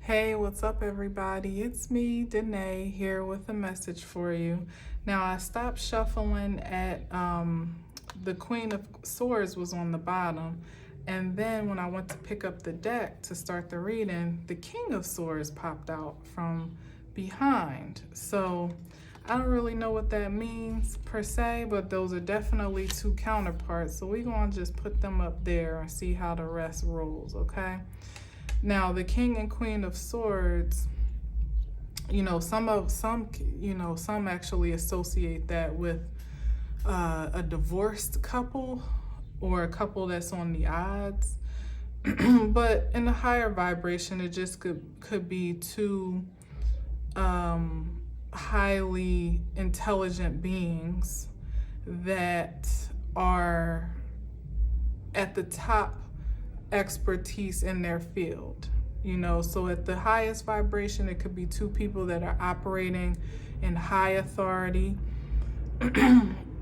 Hey, what's up, everybody? It's me, Danae, here with a message for you. Now, I stopped shuffling at the Queen of Swords was on the bottom, and then when I went to pick up the deck to start the reading, the King of Swords popped out from behind. So I don't really know what that means per se, but those are definitely two counterparts. So we're gonna just put them up there and see how the rest rolls, okay? Now, the King and Queen of Swords, some actually associate that with a divorced couple or a couple that's on the odds. But in the higher vibration, it just could be two highly intelligent beings that are at the top expertise in their field. So at the highest vibration, it could be two people that are operating in high authority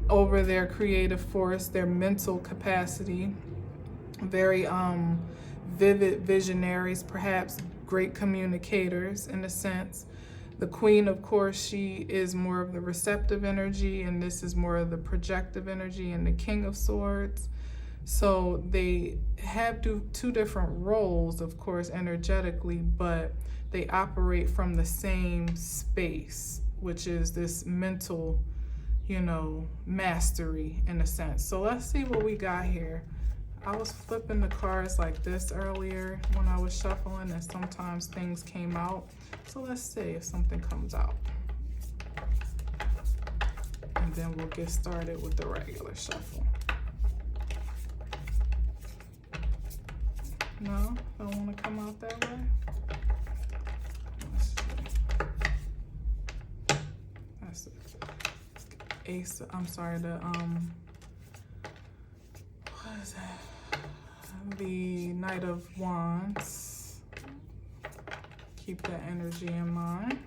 over their creative force, their mental capacity, very vivid visionaries, perhaps great communicators in a sense. The Queen, of course, she is more of the receptive energy, and this is more of the projective energy, and the King of Swords. So they have two different roles, of course, energetically, but they operate from the same space, which is this mental, mastery in a sense. So let's see what we got here. I was flipping the cards like this earlier when I was shuffling, and sometimes things came out. So let's see if something comes out. And then we'll get started with the regular shuffle. No, don't want to come out that way. Let's see. That's it. Ace. I'm sorry. What is that? The Knight of Wands. Keep that energy in mind.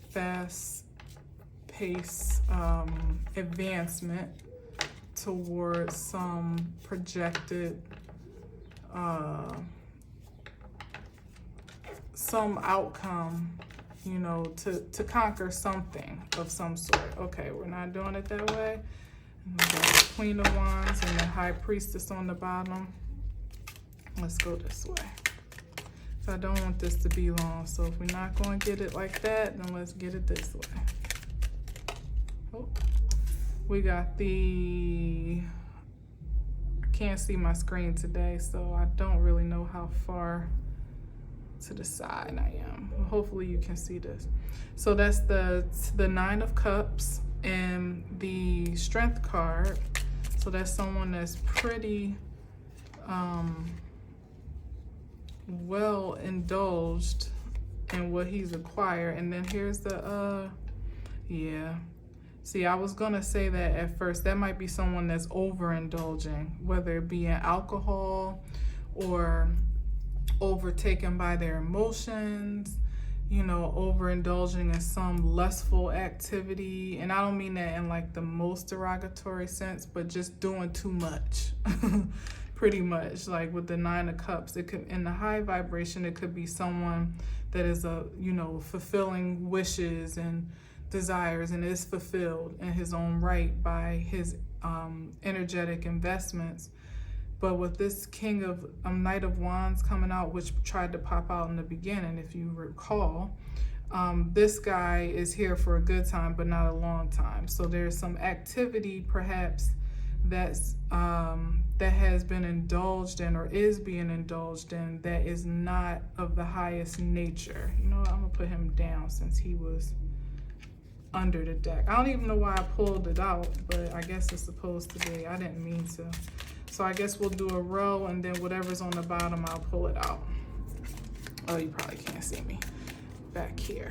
Fast pace advancement towards some projected some outcome, to conquer something of some sort. Okay, we're not doing it that way. We got the Queen of Wands and the High Priestess on the bottom. Let's go this way. So I don't want this to be long. So if we're not going to get it like that, then let's get it this way. Oh, we got the... Can't see my screen today, so I don't really know how far to the side I am. Hopefully you can see this. So that's the Nine of Cups and the Strength card. So that's someone that's pretty well indulged in what he's acquired. And then here's the See, I was gonna say that at first. That might be someone that's overindulging, whether it be in alcohol or overtaken by their emotions, overindulging in some lustful activity. And I don't mean that in like the most derogatory sense, but just doing too much. Pretty much, like with the Nine of Cups, it could, in the high vibration, it could be someone that is fulfilling wishes and desires and is fulfilled in his own right by his energetic investments. But with this King of Knight of Wands coming out, which tried to pop out in the beginning, if you recall, this guy is here for a good time but not a long time. So there's some activity perhaps that's that has been indulged in or is being indulged in that is not of the highest nature. I'm gonna put him down since he was under the deck. I don't even know why I pulled it out, but I guess it's supposed to be. I didn't mean to. So I guess we'll do a row, and then whatever's on the bottom, I'll pull it out. Oh, you probably can't see me back here.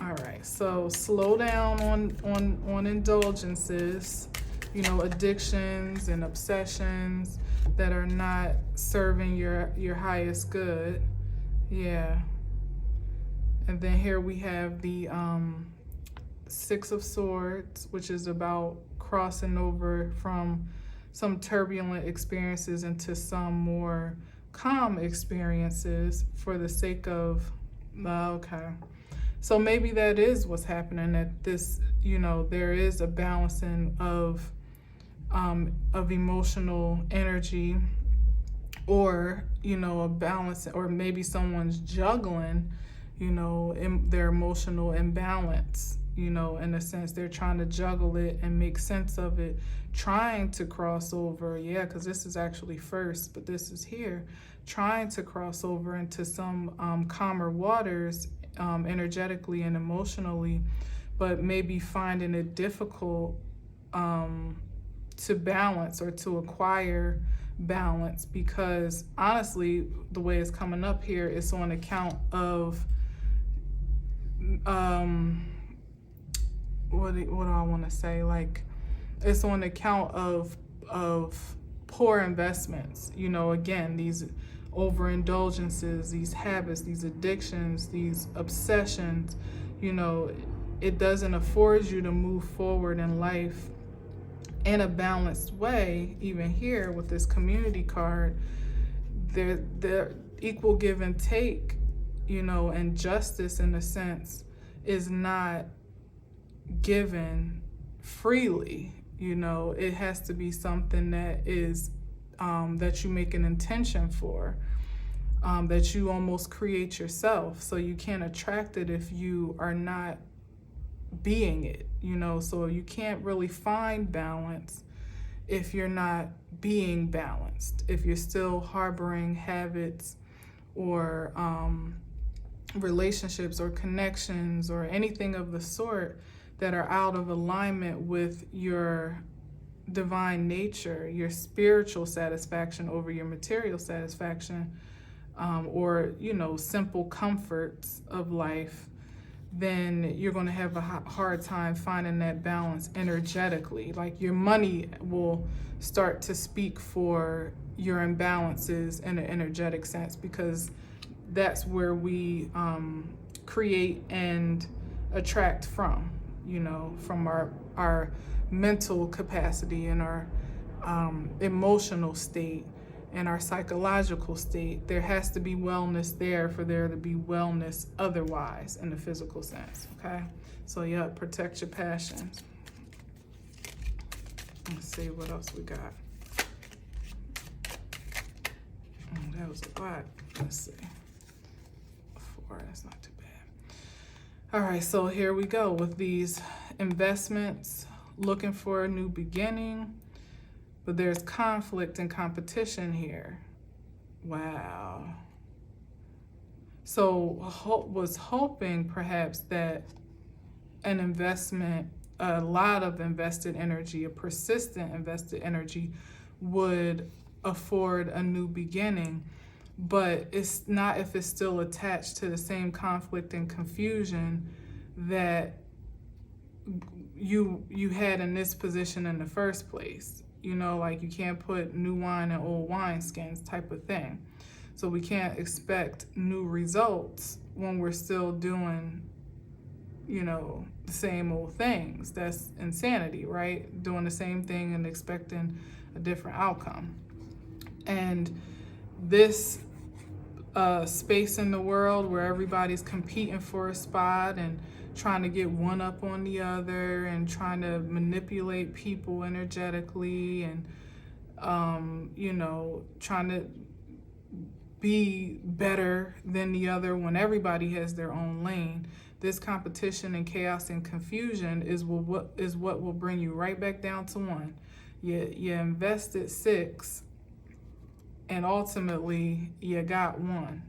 All right, so slow down on indulgences, addictions and obsessions that are not serving your highest good. Yeah. And then here we have the Six of Swords, which is about crossing over from some turbulent experiences into some more calm experiences for the sake of, okay. So maybe that is what's happening, that this, there is a balancing of emotional energy, or, a balance, or maybe someone's juggling, in their emotional imbalance, in a sense. They're trying to juggle it and make sense of it, trying to cross over, because this is actually first, but this is here, trying to cross over into some calmer waters, energetically and emotionally, but maybe finding it difficult to balance or to acquire balance, because honestly, the way it's coming up here is on account of what do I want to say? Like, it's on account of poor investments. Again, these overindulgences, these habits, these addictions, these obsessions. It doesn't afford you to move forward in life in a balanced way. Even here with this community card, the equal give and take, and justice, in a sense, is not given freely. It has to be something that is that you make an intention for, that you almost create yourself. So you can't attract it if you are not being it. So you can't really find balance if you're not being balanced, if you're still harboring habits or relationships or connections or anything of the sort that are out of alignment with your divine nature, your spiritual satisfaction over your material satisfaction, or simple comforts of life, then you're going to have a hard time finding that balance energetically. Like, your money will start to speak for your imbalances in an energetic sense, because that's where we create and attract from, from our mental capacity and our emotional state and our psychological state. There has to be wellness there for there to be wellness otherwise in the physical sense, okay? So protect your passions. Let's see what else we got. That was a lot. Let's see. 4, that's not too bad. All right, so here we go with these investments, looking for a new beginning. But there's conflict and competition here. Wow. So was hoping perhaps that an investment, a lot of invested energy, a persistent invested energy, would afford a new beginning. But it's not if it's still attached to the same conflict and confusion that you had in this position in the first place. Like, you can't put new wine in old wineskins type of thing. So we can't expect new results when we're still doing, the same old things. That's insanity, right? Doing the same thing and expecting a different outcome. And this space in the world where everybody's competing for a spot and trying to get one up on the other and trying to manipulate people energetically and, trying to be better than the other when everybody has their own lane. This competition and chaos and confusion is what will bring you right back down to 1. You invested 6 and ultimately you got 1.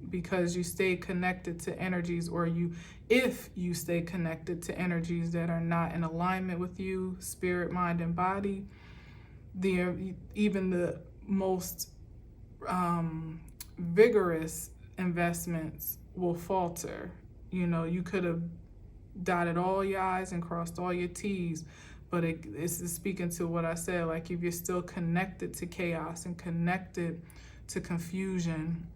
Because you stay connected to energies, or if you stay connected to energies that are not in alignment with you, spirit, mind, and body, even the most vigorous investments will falter. You could have dotted all your I's and crossed all your T's, but it's speaking to what I said. Like, if you're still connected to chaos and connected to confusion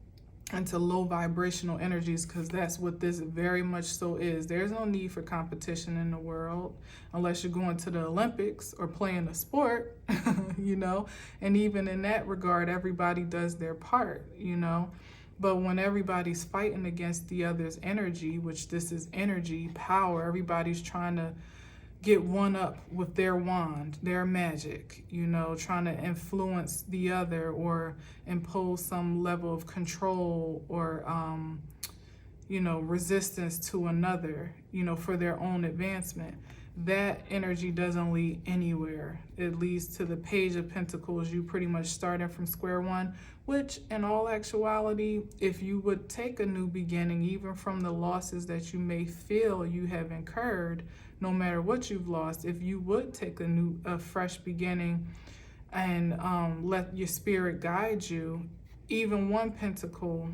into low vibrational energies, because that's what this very much so is. There's no need for competition in the world unless you're going to the Olympics or playing a sport, you know, and even in that regard, everybody does their part, you know. But when everybody's fighting against the other's energy, which this is energy, power, everybody's trying to get one up with their wand, their magic, you know, trying to influence the other or impose some level of control or, you know, resistance to another, you know, for their own advancement. That energy doesn't lead anywhere. It leads to the Page of Pentacles, you pretty much starting from square one, which in all actuality, if you would take a new beginning, even from the losses that you may feel you have incurred, no matter what you've lost, if you would take a fresh beginning and let your spirit guide you, even one pentacle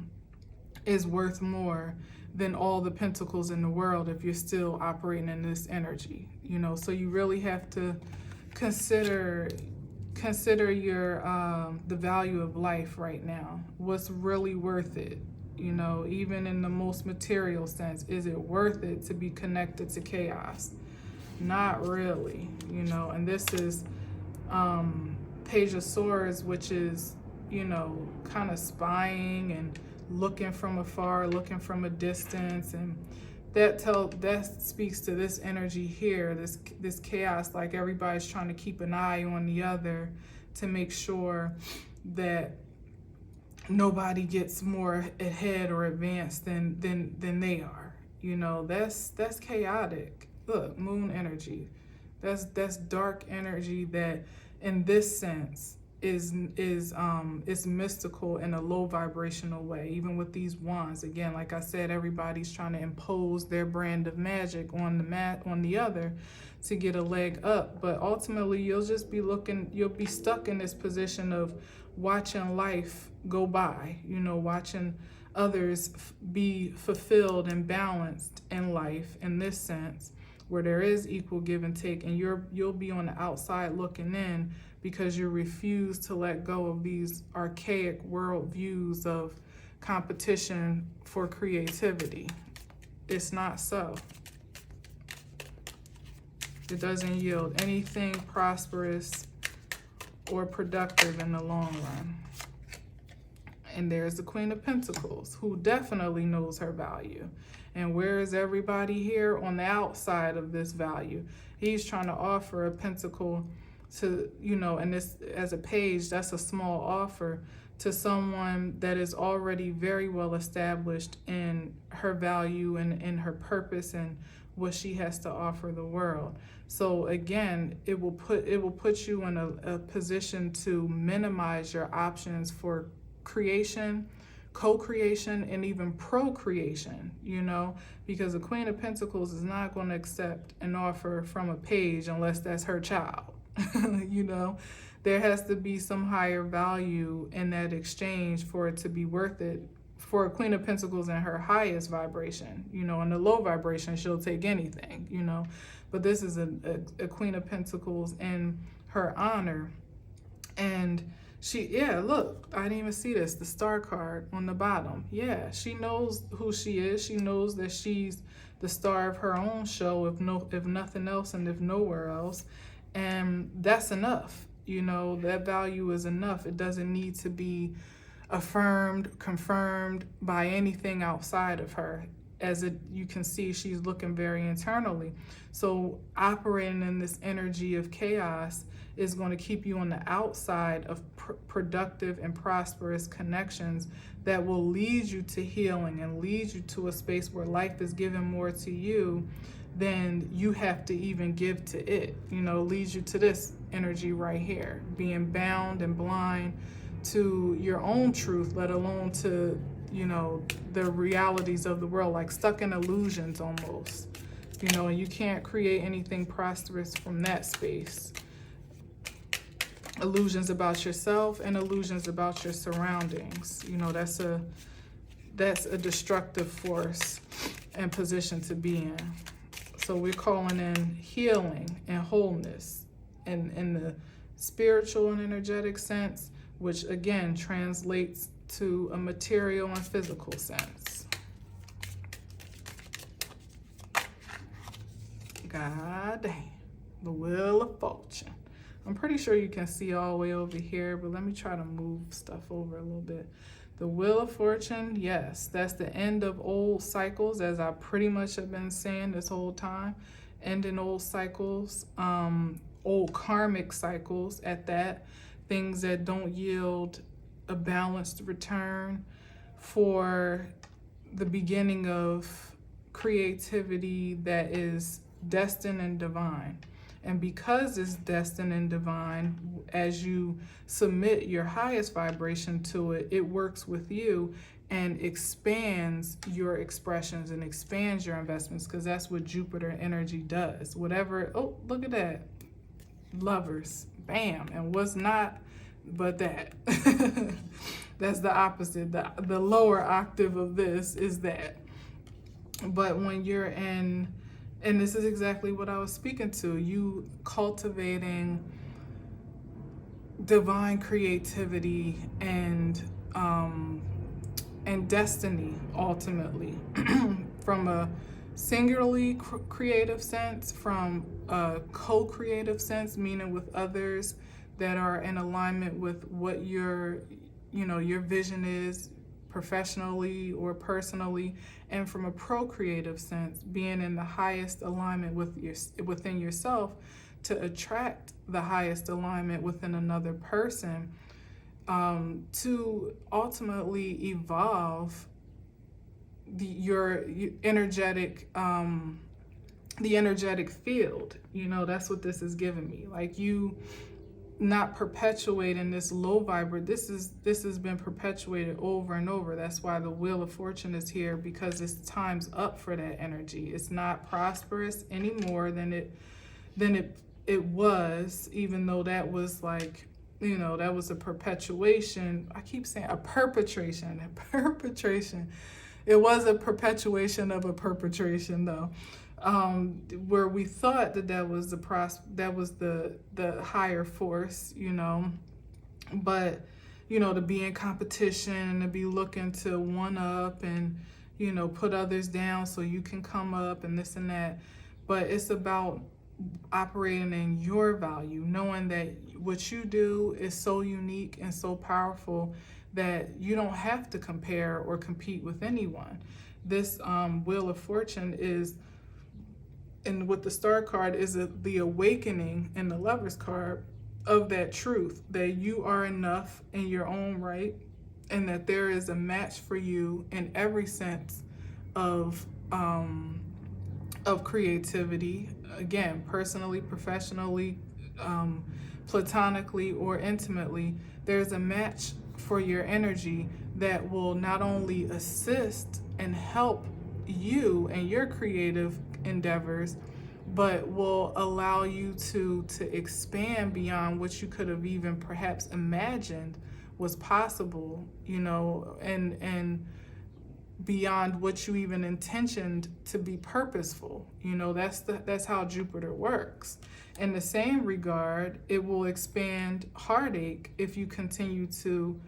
is worth more than all the pentacles in the world if you're still operating in this energy, you know. So you really have to consider your the value of life right now. What's really worth it? You know, even in the most material sense, is it worth it to be connected to chaos? Not really, you know. And this is Page of Swords, which is, you know, kind of spying and looking from afar, looking from a distance, and that speaks to this energy here, this chaos. Like everybody's trying to keep an eye on the other to make sure that nobody gets more ahead or advanced than they are. You know, that's chaotic. Look, moon energy. That's dark energy that in this sense is mystical in a low vibrational way. Even with these wands, again, like I said, everybody's trying to impose their brand of magic on the other to get a leg up. But ultimately you'll be stuck in this position of watching life go by, you know, watching others be fulfilled and balanced in life in this sense, where there is equal give and take, and you'll be on the outside looking in because you refuse to let go of these archaic world views of competition for creativity. It's not so. It doesn't yield anything prosperous or productive in the long run. And there's the Queen of Pentacles, who definitely knows her value. And where is everybody here? On the outside of this value. He's trying to offer a pentacle to, you know, and this as a page, that's a small offer to someone that is already very well established in her value and in her purpose and what she has to offer the world. So again, it will put you in a position to minimize your options for creation, co-creation, and even procreation, you know, because the Queen of Pentacles is not going to accept an offer from a page unless that's her child. You know, there has to be some higher value in that exchange for it to be worth it. For a Queen of Pentacles in her highest vibration, you know, in the low vibration, she'll take anything, you know, but this is a Queen of Pentacles in her honor. And yeah, look, I didn't even see this, the star card on the bottom. Yeah, she knows who she is. She knows that she's the star of her own show, if nothing else and if nowhere else. And that's enough, you know, that value is enough. It doesn't need to be affirmed, confirmed by anything outside of her. You can see, she's looking very internally. So operating in this energy of chaos is going to keep you on the outside of productive and prosperous connections that will lead you to healing and lead you to a space where life is giving more to you than you have to even give to it. You know, leads you to this energy right here, being bound and blind to your own truth, let alone to, you know, the realities of the world, like stuck in illusions almost, you know, and you can't create anything prosperous from that space. Illusions about yourself and illusions about your surroundings, you know, that's a destructive force and position to be in. So we're calling in healing and wholeness and in the spiritual and energetic sense, which again translates to a material and physical sense. God dang, the Wheel of Fortune. I'm pretty sure you can see all the way over here, but let me try to move stuff over a little bit. The Wheel of Fortune, yes, that's the end of old cycles, as I pretty much have been saying this whole time. Ending old cycles, old karmic cycles at that, things that don't yield a balanced return, for the beginning of creativity that is destined and divine. And because it's destined and divine, as you submit your highest vibration to it, it works with you and expands your expressions and expands your investments, because that's what Jupiter energy does. Whatever, oh, look at that. Lovers, bam. And what's not but that. That's the opposite. The lower octave of this is that. But when you're in, and this is exactly what I was speaking to, you cultivating divine creativity and destiny, ultimately, from a singularly creative sense, from a co-creative sense, meaning with others that are in alignment with what your vision is, professionally or personally, and from a procreative sense, being in the highest alignment within yourself to attract the highest alignment within another person, to ultimately evolve your energetic, the energetic field. That's what this is giving me. Like, you not perpetuating this low vibrate. This has been perpetuated over and over. That's why the Wheel of Fortune is here, because it's time's up for that energy. It's not prosperous any more than it was, even though that was like, that was a perpetuation. I keep saying a perpetration. It was a perpetuation of a perpetration, though. Where we thought that was the higher force, but to be in competition and to be looking to one up and put others down so you can come up and this and that. But it's about operating in your value, knowing that what you do is so unique and so powerful that you don't have to compare or compete with anyone. This Wheel of Fortune is, and with the Star card, is the awakening in the Lover's card of that truth, that you are enough in your own right, and that there is a match for you in every sense of creativity. Again, personally, professionally, platonically, or intimately, there's a match for your energy that will not only assist and help you and your creative endeavors, but will allow you to expand beyond what you could have even perhaps imagined was possible, and beyond what you even intentioned to be purposeful. That's how Jupiter works. In the same regard, it will expand heartache if you continue to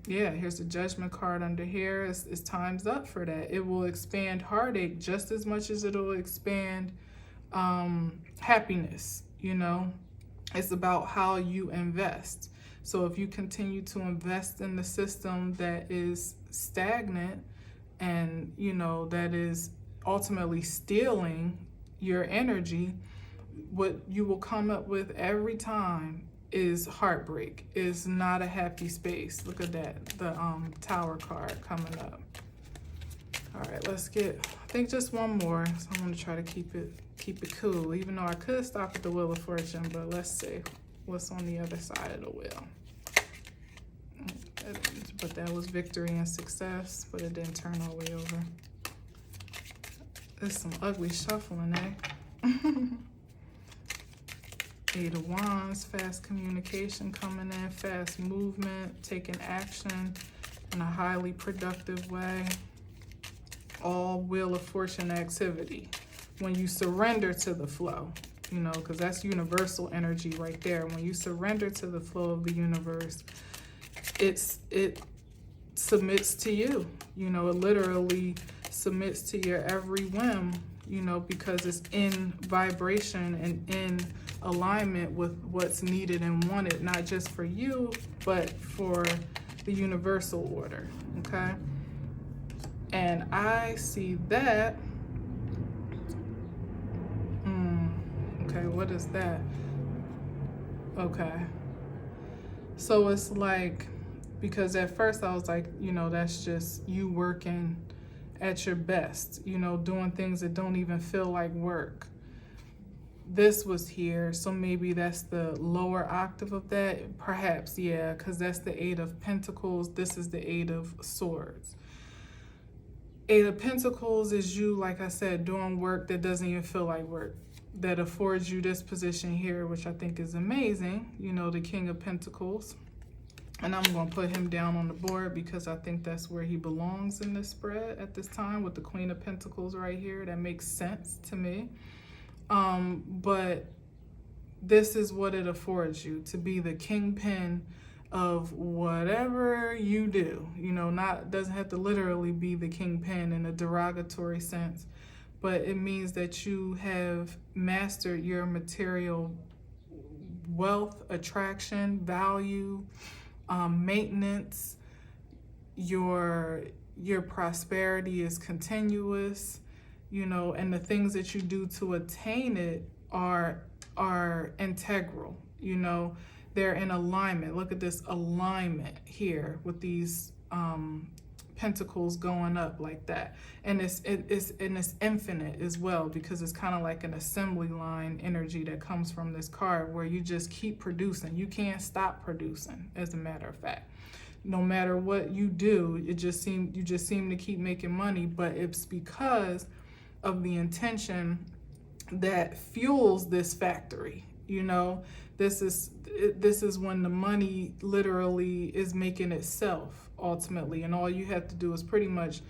here's the Judgment card under here. It's time's up for that. It will expand heartache just as much as it'll expand happiness. It's about how you invest. So if you continue to invest in the system that is stagnant and that is ultimately stealing your energy, what you will come up with every time is heartbreak. Is not a happy space. Look at that, the Tower card coming up. All right, let's get, I think, just one more. So I'm gonna try to keep it cool, even though I could stop at the Wheel of Fortune, but let's see what's on the other side of the wheel. But that was victory and success, but it didn't turn all the way over. There's some ugly shuffling, eh? Eight of Wands, fast communication coming in, fast movement, taking action in a highly productive way. All Wheel of Fortune activity. When you surrender to the flow, because that's universal energy right there. When you surrender to the flow of the universe, it submits to you. You know, it literally submits to your every whim, you know, because it's in vibration and in alignment with what's needed and wanted, not just for you, but for the universal order, okay? And I see that, okay, what is that? Okay, so it's like, because at first I was like, you know, that's just you working at your best, you know, doing things that don't even feel like work. This was here, so maybe that's the lower octave of that. Perhaps, yeah, because that's the Eight of Pentacles. This is the Eight of Swords. Eight of Pentacles is you, like I said, doing work that doesn't even feel like work, that affords you this position here, which I think is amazing. You know, the King of Pentacles. And I'm going to put him down on the board because I think that's where he belongs in this spread at this time, with the Queen of Pentacles right here. That makes sense to me. But this is what it affords you, to be the kingpin of whatever you do. You know, doesn't have to literally be the kingpin in a derogatory sense, but it means that you have mastered your material wealth, attraction, value, maintenance. Your prosperity is continuous, you know, and the things that you do to attain it are integral, you know, they're in alignment. Look at this alignment here with these pentacles going up like that, and it's infinite as well, because it's kind of like an assembly line energy that comes from this card, where you just keep producing. You can't stop producing, as a matter of fact. No matter what you do, you just seem to keep making money, but it's because of the intention that fuels this factory. You know, this is when the money literally is making itself ultimately, and all you have to do is pretty much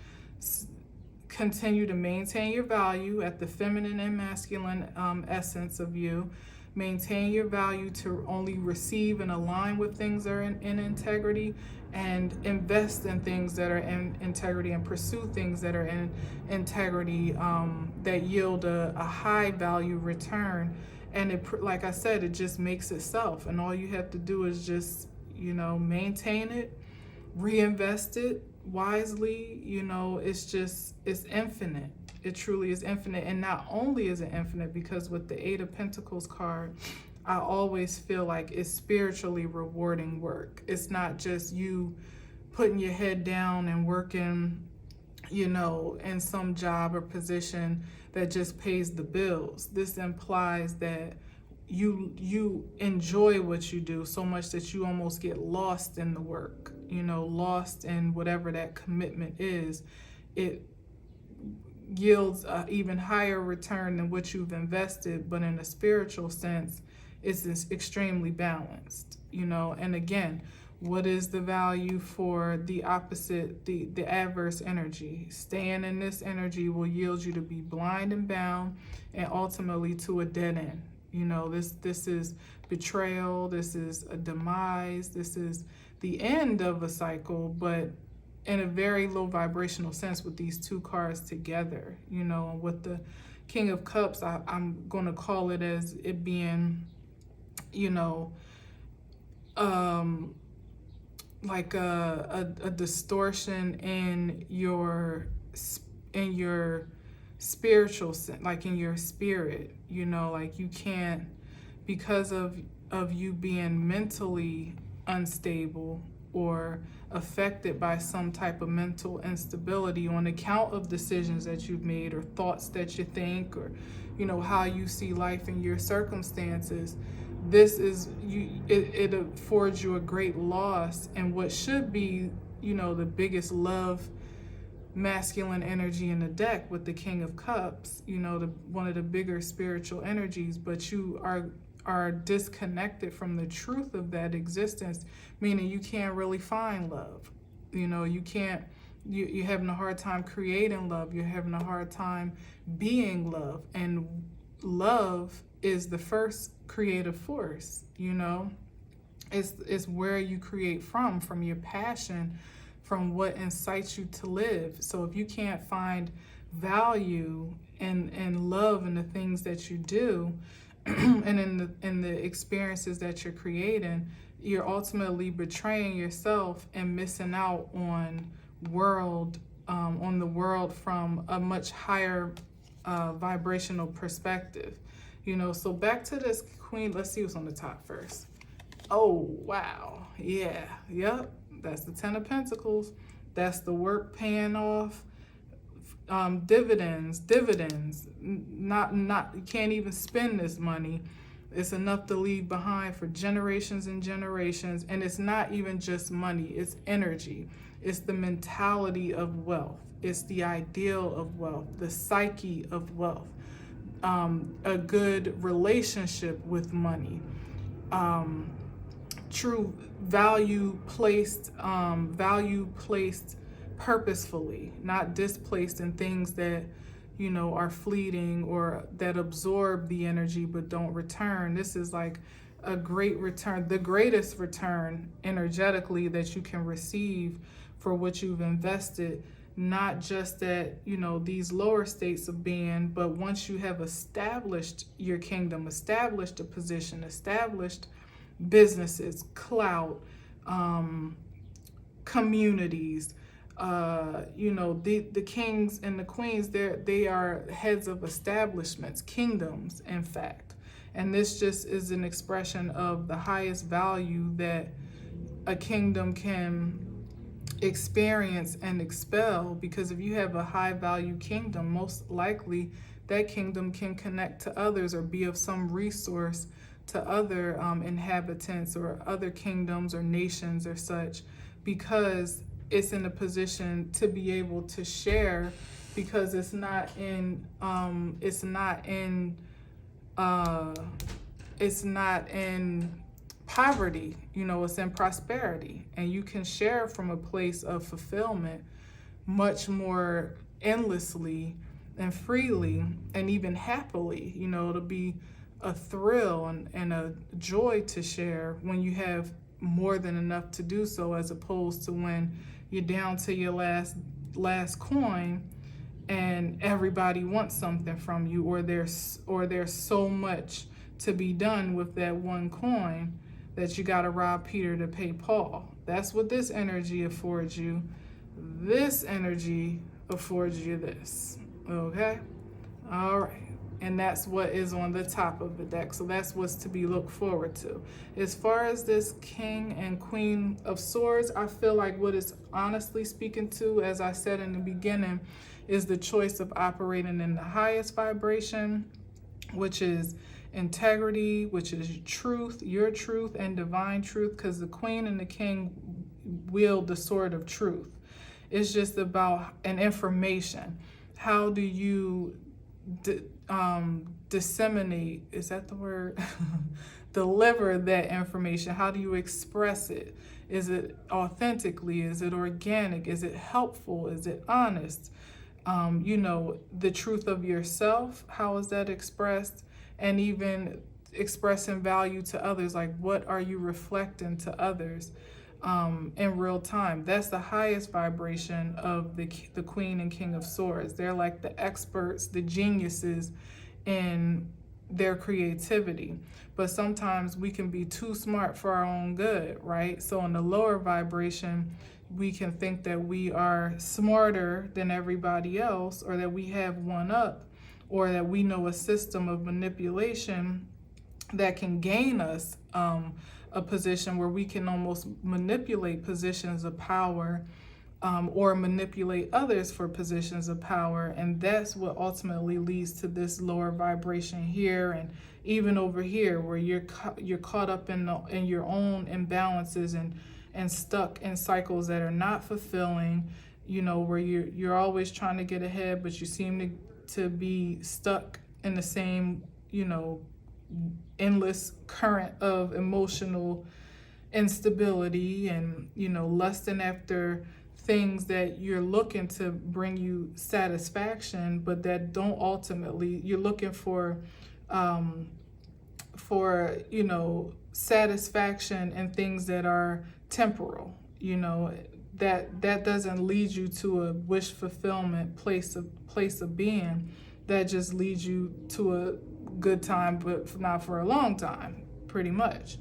continue to maintain your value at the feminine and masculine essence of you. Maintain your value to only receive and align with things that are in integrity, and invest in things that are in integrity, and pursue things that are in integrity, that yield a high value return. And it, like I said, it just makes itself, and all you have to do is just, you know, maintain it, reinvest it wisely. You know, it's infinite. It truly is infinite. And not only is it infinite, because with the Eight of Pentacles card, I always feel like it's spiritually rewarding work. It's not just you putting your head down and working, you know, in some job or position that just pays the bills. This implies that you enjoy what you do so much that you almost get lost in the work, you know, lost in whatever that commitment is. It yields an even higher return than what you've invested, but in a spiritual sense, it's extremely balanced, you know. And again, what is the value for the opposite, the adverse energy? Staying in this energy will yield you to be blind and bound, and ultimately to a dead end. You know, this is betrayal, this is a demise, this is the end of a cycle, but in a very low vibrational sense with these two cards together. You know, with the King of Cups, I'm going to call it as it being, you know, like a distortion in your spiritual sense, like in your spirit. You know, like you can't, because of you being mentally unstable or affected by some type of mental instability on account of decisions that you've made, or thoughts that you think, or, you know, how you see life in your circumstances. This is it affords you a great loss, and what should be, you know, the biggest love masculine energy in the deck with the King of Cups, you know, one of the bigger spiritual energies, but you are disconnected from the truth of that existence, meaning you can't really find love. You know, you can't, you're having a hard time creating love. You're having a hard time being love. And love is the first creative force, you know. It's where you create from your passion from what incites you to live. So if you can't find value and love in the things that you do, and in the experiences that you're creating, you're ultimately betraying yourself and missing out on the world from a much higher vibrational perspective. So back to this queen. Let's see what's on the top first. Oh, wow. Yeah. Yep. That's the 10 of Pentacles. That's the work paying off. Dividends. Not you can't even spend this money. It's enough to leave behind for generations and generations. And it's not even just money. It's energy. It's the mentality of wealth. It's the ideal of wealth, the psyche of wealth, a good relationship with money, true value placed purposefully, not displaced in things that are fleeting or that absorb the energy but don't return. This is like a great return, the greatest return energetically that you can receive for what you've invested. Not just at these lower states of being, but once you have established your kingdom, established a position, established businesses, clout, communities, the kings and the queens, they are heads of establishments, kingdoms, in fact. And this just is an expression of the highest value that a kingdom can experience and expel, because if you have a high value kingdom, most likely that kingdom can connect to others or be of some resource to other inhabitants or other kingdoms or nations or such, because it's in a position to be able to share, because it's not in poverty, it's in prosperity, and you can share from a place of fulfillment much more endlessly and freely and even happily. It'll be a thrill and a joy to share when you have more than enough to do so, as opposed to when you're down to your last coin and everybody wants something from you, or there's so much to be done with that one coin that you got to rob Peter to pay Paul. That's what this energy affords you. This energy affords you this. Okay? All right. And that's what is on the top of the deck. So that's what's to be looked forward to. As far as this King and Queen of Swords, I feel like what it's honestly speaking to, as I said in the beginning, is the choice of operating in the highest vibration, which is integrity, which is truth, your truth, and divine truth, because the Queen and the King wield the sword of truth. It's just about an information. How do you disseminate, is that the word? Deliver that information. How do you express it? Is it authentically? Is it organic? Is it helpful? Is it honest? The truth of yourself, how is that expressed? And even expressing value to others, like what are you reflecting to others in real time? That's the highest vibration of the Queen and King of Swords. They're like the experts, the geniuses in their creativity. But sometimes we can be too smart for our own good, right? So in the lower vibration, we can think that we are smarter than everybody else, or that we have one up, or that we know a system of manipulation that can gain us a position where we can almost manipulate positions of power, or manipulate others for positions of power. And that's what ultimately leads to this lower vibration here, and even over here, where you're caught up in your own imbalances and stuck in cycles that are not fulfilling, where you're always trying to get ahead, but you seem to be stuck in the same, endless current of emotional instability, and, lusting after things that you're looking to bring you satisfaction, but that don't ultimately, you're looking for satisfaction in things that are temporal, that doesn't lead you to a wish fulfillment place of being. That just leads you to a good time, but not for a long time, pretty much.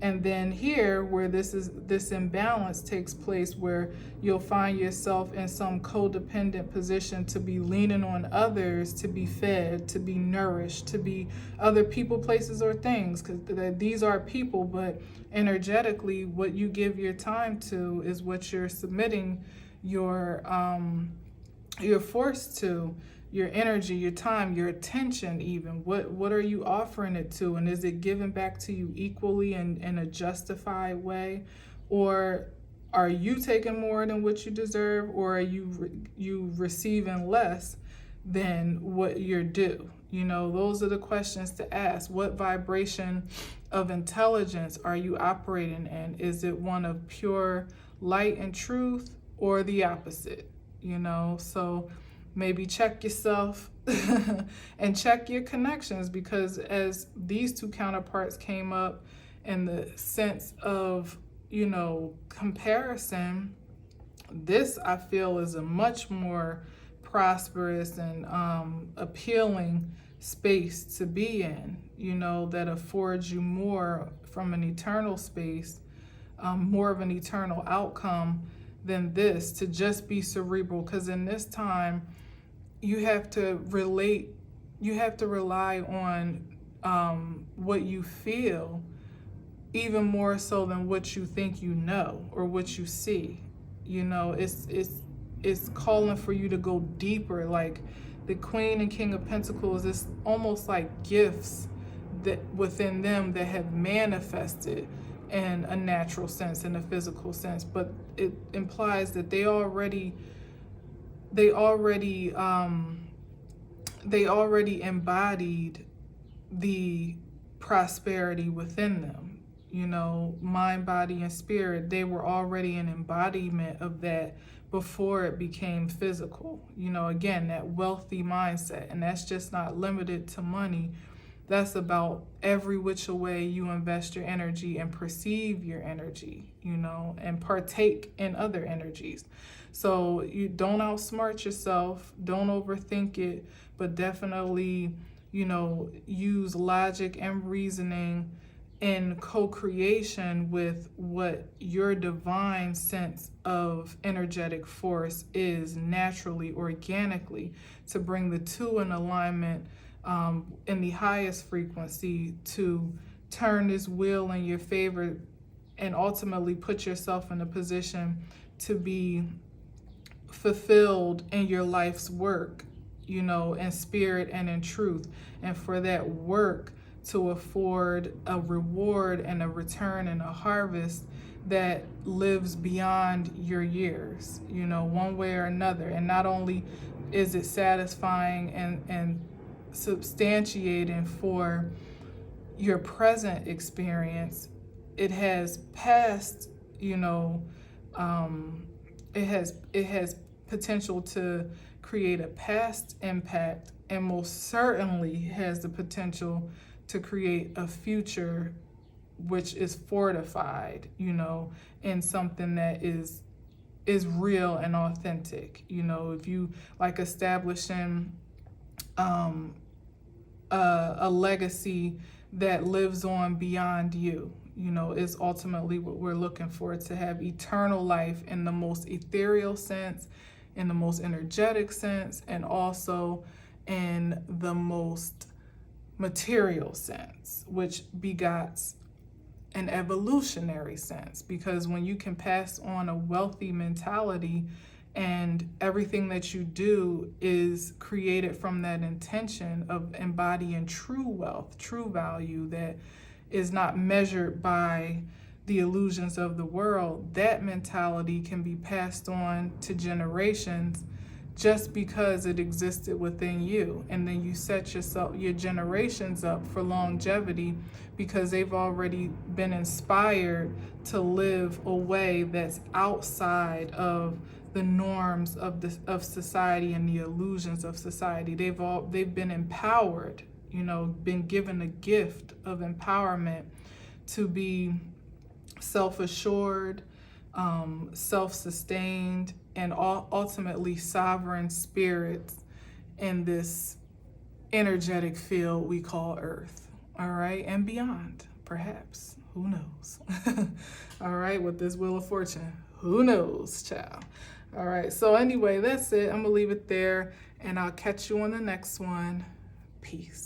And then here, where this imbalance takes place, where you'll find yourself in some codependent position to be leaning on others to be fed, to be nourished, to be other people, places, or things, because these are people, but energetically, what you give your time to is what you're submitting your force to. Your energy, your time, your attention, even. What are you offering it to? And is it given back to you equally and in a justified way? Or are you taking more than what you deserve? Or are you receiving less than what you're due? Those are the questions to ask. What vibration of intelligence are you operating in? Is it one of pure light and truth, or the opposite? So maybe check yourself and check your connections, because as these two counterparts came up in the sense of, comparison, this I feel is a much more prosperous and appealing space to be in, that affords you more from an eternal space, more of an eternal outcome than this, to just be cerebral. Because in this time, you have to rely on what you feel, even more so than what you think or what you see. It's calling for you to go deeper. Like the Queen and King of Pentacles, it's almost like gifts that within them that have manifested in a natural sense, in a physical sense, but it implies that they already embodied the prosperity within them. Mind, body, and spirit, they were already an embodiment of that before it became physical. Again, that wealthy mindset. And that's just not limited to money. That's about every which way you invest your energy and perceive your energy, and partake in other energies. So you don't outsmart yourself, don't overthink it, but definitely, use logic and reasoning in co-creation with what your divine sense of energetic force is naturally, organically, to bring the two in alignment in the highest frequency, to turn this wheel in your favor and ultimately put yourself in a position to be fulfilled in your life's work, in spirit and in truth, and for that work to afford a reward and a return and a harvest that lives beyond your years, one way or another. And not only is it satisfying and substantiating for your present experience, it has past, it has potential to create a past impact, and most certainly has the potential to create a future which is fortified, in something that is real and authentic. If you like establishing a legacy that lives on beyond you, is ultimately what we're looking for, to have eternal life in the most ethereal sense, in the most energetic sense, and also in the most material sense, which begots an evolutionary sense. Because when you can pass on a wealthy mentality and everything that you do is created from that intention of embodying true wealth, true value that is not measured by the illusions of the world, that mentality can be passed on to generations just because it existed within you. And then you set your generations up for longevity because they've already been inspired to live a way that's outside of the norms of society and the illusions of society. They've been empowered, been given a gift of empowerment to be self-assured, self-sustained, and ultimately sovereign spirits in this energetic field we call Earth, all right, and beyond, perhaps. Who knows? All right, with this Wheel of Fortune, who knows, child? All right, so anyway, that's it. I'm gonna leave it there, and I'll catch you on the next one. Peace.